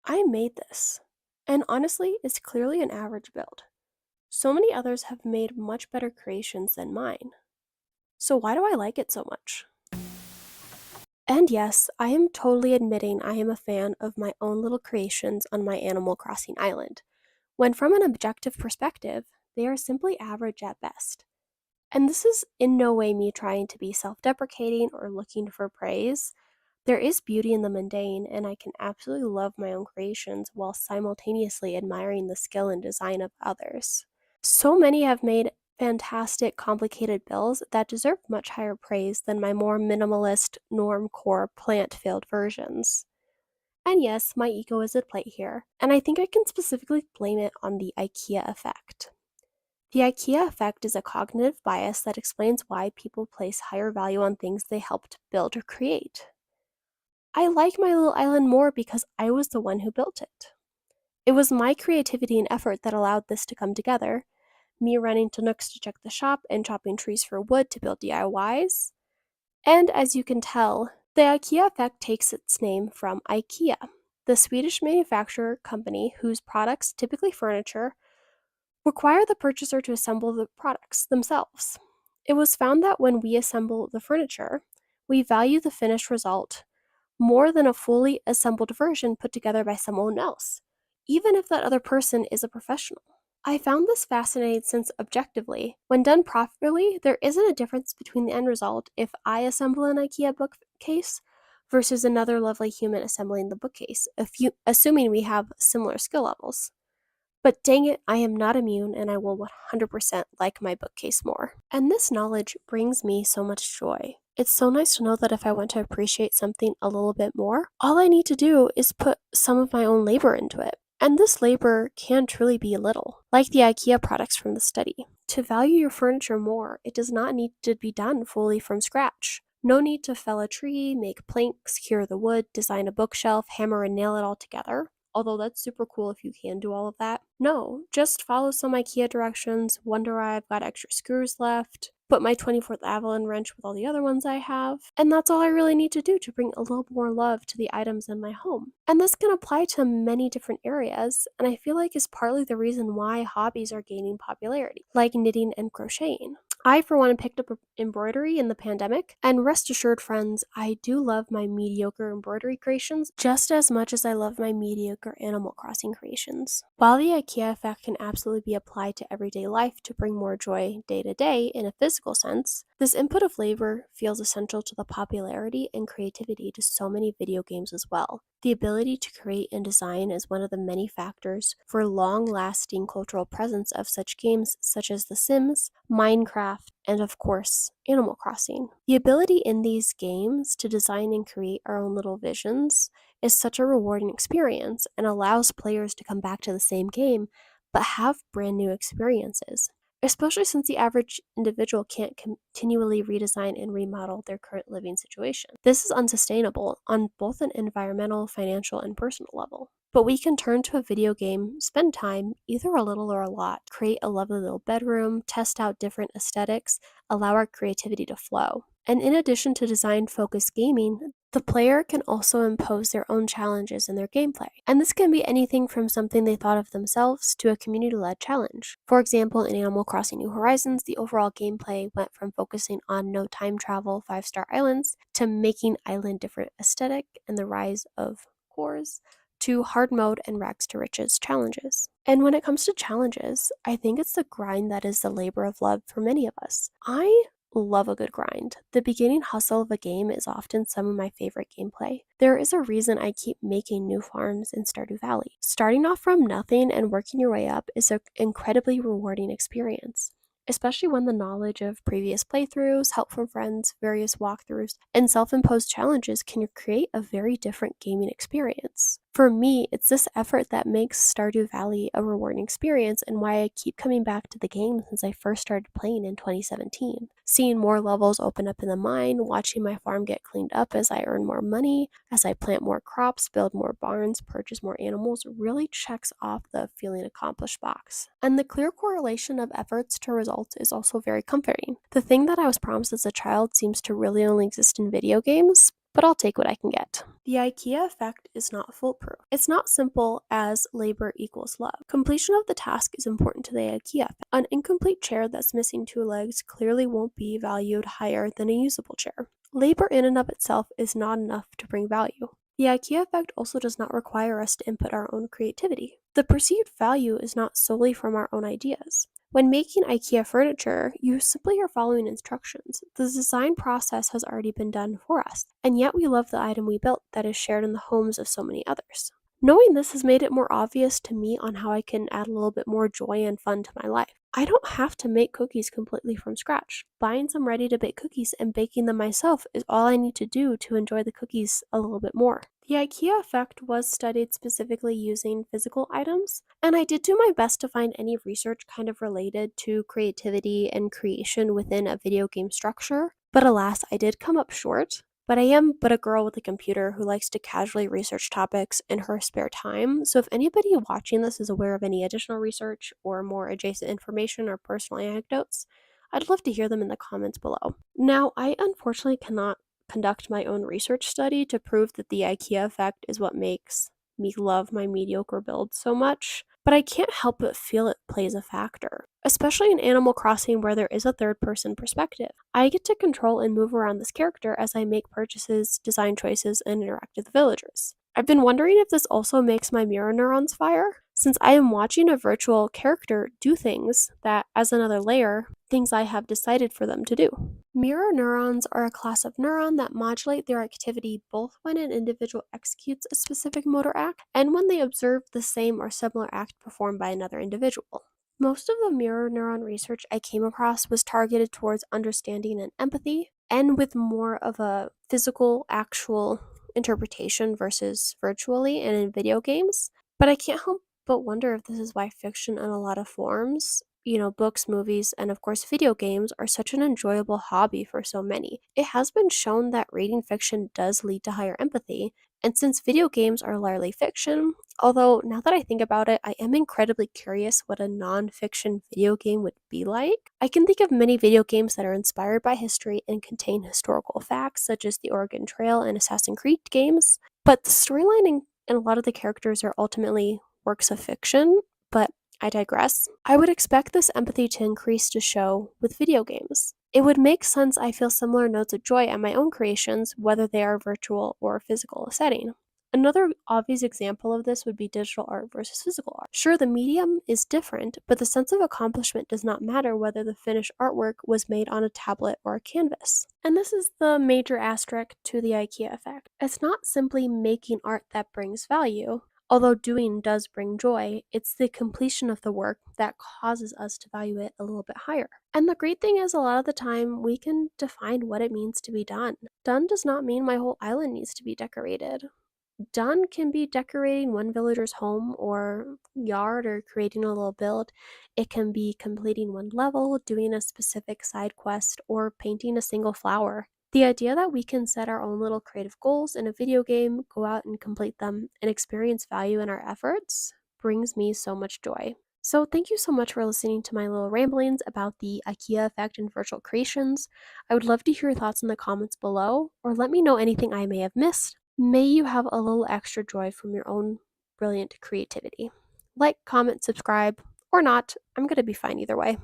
I made this, and honestly, it's clearly an average build. So many others have made much better creations than mine. So why do I like it so much? And yes, I am totally admitting I am a fan of my own little creations on my Animal Crossing island, when from an objective perspective, they are simply average at best. And this is in no way me trying to be self deprecating or looking for praise. There is beauty in the mundane, and I can absolutely love my own creations while simultaneously admiring the skill and design of others. So many have made fantastic, complicated builds that deserve much higher praise than my more minimalist, norm-core, plant-filled versions. And yes, my ego is at play here, and I think I can specifically blame it on the IKEA effect. The IKEA effect is a cognitive bias that explains why people place higher value on things they helped build or create. I like my little island more because I was the one who built it. It was my creativity and effort that allowed this to come together, me running to Nooks to check the shop and chopping trees for wood to build DIYs. And as you can tell, the IKEA effect takes its name from Ikea, the Swedish manufacturer company whose products, typically furniture, require the purchaser to assemble the products themselves. It was found that when we assemble the furniture, we value the finished result more than a fully assembled version put together by someone else, even if that other person is a professional. I found this fascinating since, objectively, when done properly, there isn't a difference between the end result if I assemble an IKEA bookcase versus another lovely human assembling the bookcase, assuming we have similar skill levels. But dang it, I am not immune and I will 100% like my bookcase more. And this knowledge brings me so much joy. It's so nice to know that if I want to appreciate something a little bit more, all I need to do is put some of my own labor into it. And this labor can truly be little, like the IKEA products from the study. To value your furniture more, it does not need to be done fully from scratch. No need to fell a tree, make planks, cure the wood, design a bookshelf, hammer and nail it all together. Although that's super cool if you can do all of that. No, just follow some IKEA directions, wonder why I've got extra screws left, put my 24th Allen wrench with all the other ones I have, and that's all I really need to do to bring a little more love to the items in my home. And this can apply to many different areas, and I feel like is partly the reason why hobbies are gaining popularity, like knitting and crocheting. I, for one, picked up embroidery in the pandemic, and rest assured, friends, I do love my mediocre embroidery creations just as much as I love my mediocre Animal Crossing creations. While the IKEA effect can absolutely be applied to everyday life to bring more joy day to day in a physical sense, this input of labor feels essential to the popularity and creativity to so many video games as well. The ability to create and design is one of the many factors for long-lasting cultural presence of such games such as The Sims, Minecraft, and of course, Animal Crossing. The ability in these games to design and create our own little visions is such a rewarding experience and allows players to come back to the same game but have brand new experiences, especially since the average individual can't continually redesign and remodel their current living situation. This is unsustainable on both an environmental, financial, and personal level. But we can turn to a video game, spend time, either a little or a lot, create a lovely little bedroom, test out different aesthetics, allow our creativity to flow. And in addition to design-focused gaming, the player can also impose their own challenges in their gameplay. And this can be anything from something they thought of themselves to a community-led challenge. For example, in Animal Crossing New Horizons, the overall gameplay went from focusing on no time travel 5-star islands to making island different aesthetic and the rise of cores to hard mode and rags to riches challenges. And when it comes to challenges, I think it's the grind that is the labor of love for many of us. I love a good grind. The beginning hustle of a game is often some of my favorite gameplay. There is a reason I keep making new farms in Stardew Valley. Starting off from nothing and working your way up is an incredibly rewarding experience, especially when the knowledge of previous playthroughs, help from friends, various walkthroughs, and self-imposed challenges can create a very different gaming experience. For me, it's this effort that makes Stardew Valley a rewarding experience and why I keep coming back to the game since I first started playing in 2017. Seeing more levels open up in the mine, watching my farm get cleaned up as I earn more money, as I plant more crops, build more barns, purchase more animals, really checks off the feeling accomplished box. And the clear correlation of efforts to results is also very comforting. The thing that I was promised as a child seems to really only exist in video games, but I'll take what I can get. The Ikea effect is not foolproof. It's not simple as labor equals love. Completion of the task is important to the Ikea effect. An incomplete chair that's missing 2 legs clearly won't be valued higher than a usable chair. Labor in and of itself is not enough to bring value. The Ikea effect also does not require us to input our own creativity. The perceived value is not solely from our own ideas. When making IKEA furniture, you simply are following instructions. The design process has already been done for us, and yet we love the item we built that is shared in the homes of so many others. Knowing this has made it more obvious to me on how I can add a little bit more joy and fun to my life. I don't have to make cookies completely from scratch. Buying some ready-to-bake cookies and baking them myself is all I need to do to enjoy the cookies a little bit more. The IKEA effect was studied specifically using physical items, and I did do my best to find any research kind of related to creativity and creation within a video game structure, but alas, I did come up short. But I am but a girl with a computer who likes to casually research topics in her spare time, so if anybody watching this is aware of any additional research or more adjacent information or personal anecdotes, I'd love to hear them in the comments below. Now, I unfortunately cannot conduct my own research study to prove that the IKEA effect is what makes me love my mediocre build so much, but I can't help but feel it plays a factor, especially in Animal Crossing where there is a third-person perspective. I get to control and move around this character as I make purchases, design choices, and interact with the villagers. I've been wondering if this also makes my mirror neurons fire, since I am watching a virtual character do things that, as another layer, things I have decided for them to do. Mirror neurons are a class of neuron that modulate their activity both when an individual executes a specific motor act and when they observe the same or similar act performed by another individual. Most of the mirror neuron research I came across was targeted towards understanding and empathy, and with more of a physical, actual interpretation versus virtually and in video games. But I can't help but wonder if this is why fiction in a lot of forms, books, movies, and of course video games are such an enjoyable hobby for so many. It has been shown that reading fiction does lead to higher empathy, and since video games are largely fiction, although now that I think about it, I am incredibly curious what a non-fiction video game would be like. I can think of many video games that are inspired by history and contain historical facts, such as the Oregon Trail and Assassin's Creed games, but the storyline and a lot of the characters are ultimately works of fiction, but I digress. I would expect this empathy to increase to show with video games. It would make sense I feel similar notes of joy at my own creations, whether they are virtual or physical setting. Another obvious example of this would be digital art versus physical art. Sure, the medium is different, but the sense of accomplishment does not matter whether the finished artwork was made on a tablet or a canvas. And this is the major asterisk to the IKEA effect. It's not simply making art that brings value. Although doing does bring joy, it's the completion of the work that causes us to value it a little bit higher. And the great thing is, a lot of the time, we can define what it means to be done. Done does not mean my whole island needs to be decorated. Done can be decorating one villager's home or yard or creating a little build. It can be completing one level, doing a specific side quest, or painting a single flower. The idea that we can set our own little creative goals in a video game, go out and complete them, and experience value in our efforts brings me so much joy. So thank you so much for listening to my little ramblings about the IKEA effect in virtual creations. I would love to hear your thoughts in the comments below, or let me know anything I may have missed. May you have a little extra joy from your own brilliant creativity. Like, comment, subscribe, or not. I'm going to be fine either way.